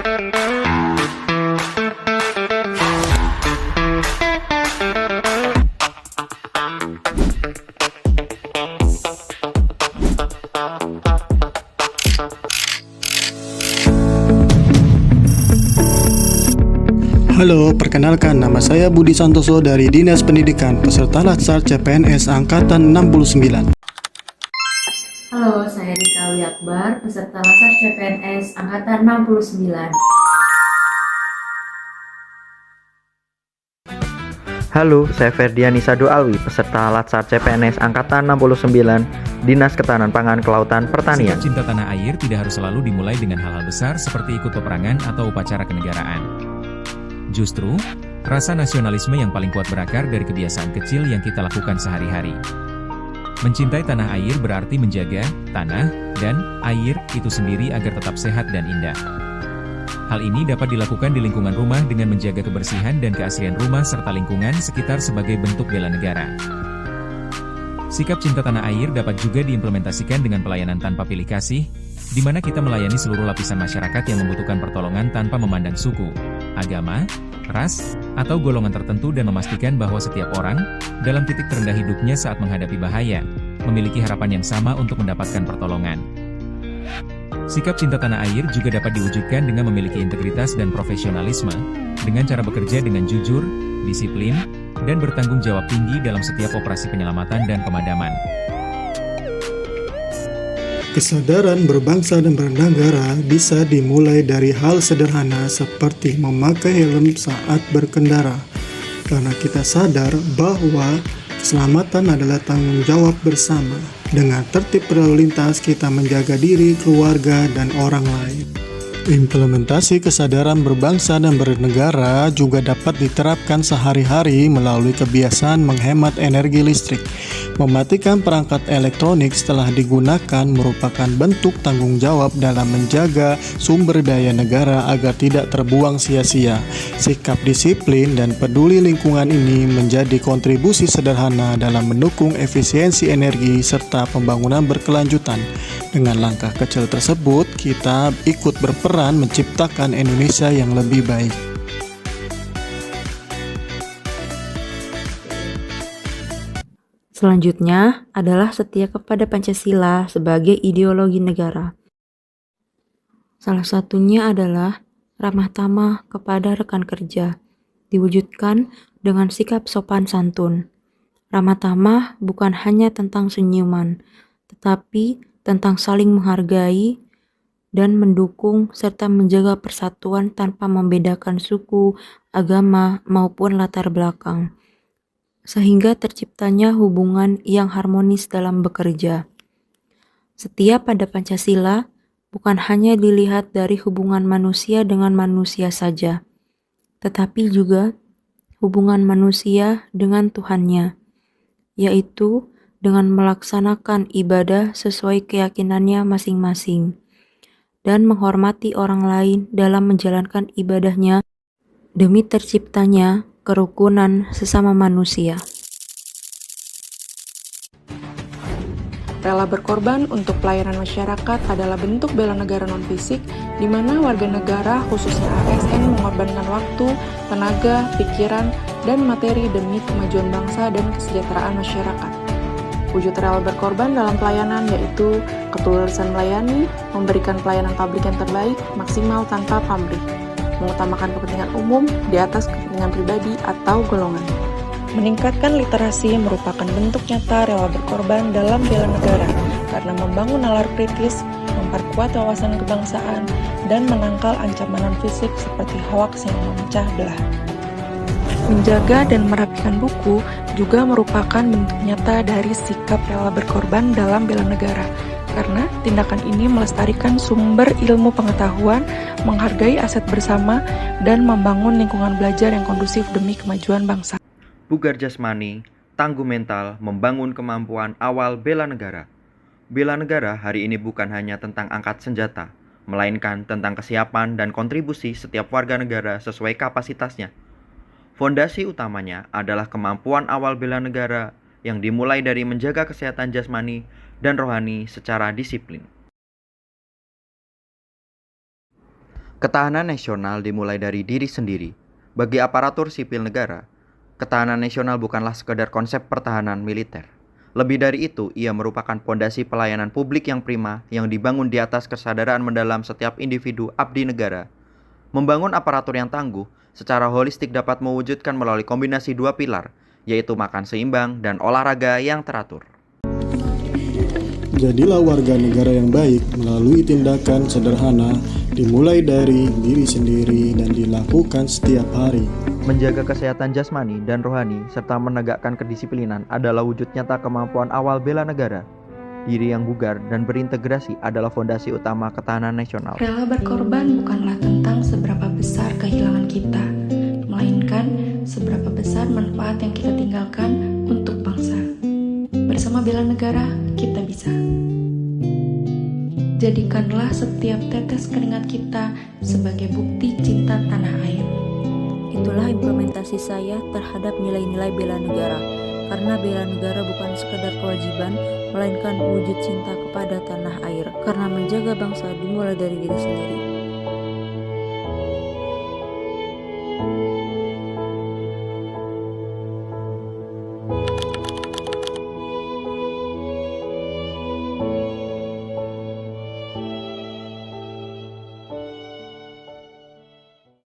Halo, perkenalkan nama saya Budi Santoso dari Dinas Pendidikan, peserta Latsar CPNS Angkatan 69. Halo, saya Rika Awi Akbar, peserta Latsar CPNS Angkatan 69. Halo, saya Ferdiani Sado Alwi, peserta Latsar CPNS Angkatan 69, Dinas Ketahanan Pangan, Kelautan, Pertanian. Sikap cinta tanah air tidak harus selalu dimulai dengan hal-hal besar seperti ikut peperangan atau upacara kenegaraan. Justru, rasa nasionalisme yang paling kuat berakar dari kebiasaan kecil yang kita lakukan sehari-hari. Mencintai tanah air berarti menjaga tanah dan air itu sendiri agar tetap sehat dan indah. Hal ini dapat dilakukan di lingkungan rumah dengan menjaga kebersihan dan keasrian rumah serta lingkungan sekitar sebagai bentuk bela negara. Sikap cinta tanah air dapat juga diimplementasikan dengan pelayanan tanpa pilih kasih, di mana kita melayani seluruh lapisan masyarakat yang membutuhkan pertolongan tanpa memandang suku, agama, ras, atau golongan tertentu dan memastikan bahwa setiap orang, dalam titik terendah hidupnya saat menghadapi bahaya, memiliki harapan yang sama untuk mendapatkan pertolongan. Sikap cinta tanah air juga dapat diwujudkan dengan memiliki integritas dan profesionalisme, dengan cara bekerja dengan jujur, disiplin, dan bertanggung jawab tinggi dalam setiap operasi penyelamatan dan pemadaman. Kesadaran berbangsa dan bernegara bisa dimulai dari hal sederhana seperti memakai helm saat berkendara. Karena kita sadar bahwa keselamatan adalah tanggung jawab bersama. Dengan tertib berlalu lintas, kita menjaga diri, keluarga, dan orang lain. Implementasi kesadaran berbangsa dan bernegara juga dapat diterapkan sehari-hari melalui kebiasaan menghemat energi listrik. Mematikan perangkat elektronik setelah digunakan merupakan bentuk tanggung jawab dalam menjaga sumber daya negara agar tidak terbuang sia-sia. Sikap disiplin dan peduli lingkungan ini menjadi kontribusi sederhana dalam mendukung efisiensi energi serta pembangunan berkelanjutan. Dengan langkah kecil tersebut, kita ikut berperan menciptakan Indonesia yang lebih baik. Selanjutnya adalah setia kepada Pancasila sebagai ideologi negara. Salah satunya adalah ramah tamah kepada rekan kerja, diwujudkan dengan sikap sopan santun. Ramah tamah bukan hanya tentang senyuman, tetapi tentang saling menghargai dan mendukung serta menjaga persatuan tanpa membedakan suku, agama, maupun latar belakang, sehingga terciptanya hubungan yang harmonis dalam bekerja. Setia pada Pancasila bukan hanya dilihat dari hubungan manusia dengan manusia saja, tetapi juga hubungan manusia dengan Tuhannya, yaitu dengan melaksanakan ibadah sesuai keyakinannya masing-masing, dan menghormati orang lain dalam menjalankan ibadahnya demi terciptanya kerukunan sesama manusia. Rela berkorban untuk pelayanan masyarakat adalah bentuk bela negara non-fisik, di mana warga negara, khususnya ASN, mengorbankan waktu, tenaga, pikiran, dan materi demi kemajuan bangsa dan kesejahteraan masyarakat. Wujud rela berkorban dalam pelayanan yaitu ketulusan melayani, memberikan pelayanan publik yang terbaik, maksimal tanpa pamrih, mengutamakan kepentingan umum di atas kepentingan pribadi atau golongan. Meningkatkan literasi merupakan bentuk nyata rela berkorban dalam bela negara karena membangun nalar kritis, memperkuat wawasan kebangsaan, dan menangkal ancaman non-fisik seperti hoaks yang memecah belah. Menjaga dan merapikan buku juga merupakan bentuk nyata dari sikap rela berkorban dalam bela negara, karena tindakan ini melestarikan sumber ilmu pengetahuan, menghargai aset bersama, dan membangun lingkungan belajar yang kondusif demi kemajuan bangsa. Bugar jasmani, tangguh mental, membangun kemampuan awal bela negara. Bela negara hari ini bukan hanya tentang angkat senjata, melainkan tentang kesiapan dan kontribusi setiap warga negara sesuai kapasitasnya. Fondasi utamanya adalah kemampuan awal bela negara yang dimulai dari menjaga kesehatan jasmani dan rohani secara disiplin. Ketahanan nasional dimulai dari diri sendiri. Bagi aparatur sipil negara, ketahanan nasional bukanlah sekedar konsep pertahanan militer. Lebih dari itu, ia merupakan pondasi pelayanan publik yang prima yang dibangun di atas kesadaran mendalam setiap individu abdi negara. Membangun aparatur yang tangguh secara holistik dapat mewujudkan melalui kombinasi dua pilar, yaitu makan seimbang dan olahraga yang teratur. Jadilah warga negara yang baik melalui tindakan sederhana dimulai dari diri sendiri dan dilakukan setiap hari. Menjaga kesehatan jasmani dan rohani serta menegakkan kedisiplinan adalah wujud nyata kemampuan awal bela negara. Diri yang bugar dan berintegrasi adalah fondasi utama ketahanan nasional. Rela berkorban bukanlah tentang seberapa besar kehilangan kita, melainkan seberapa besar manfaat yang kita tinggalkan untuk bangsa. Bersama bela negara, kita bisa. Jadikanlah setiap tetes keringat kita sebagai bukti cinta tanah air. Itulah implementasi saya terhadap nilai-nilai bela negara. Karena bela negara bukan sekedar kewajiban, melainkan wujud cinta kepada tanah air. Karena menjaga bangsa dimulai dari diri sendiri.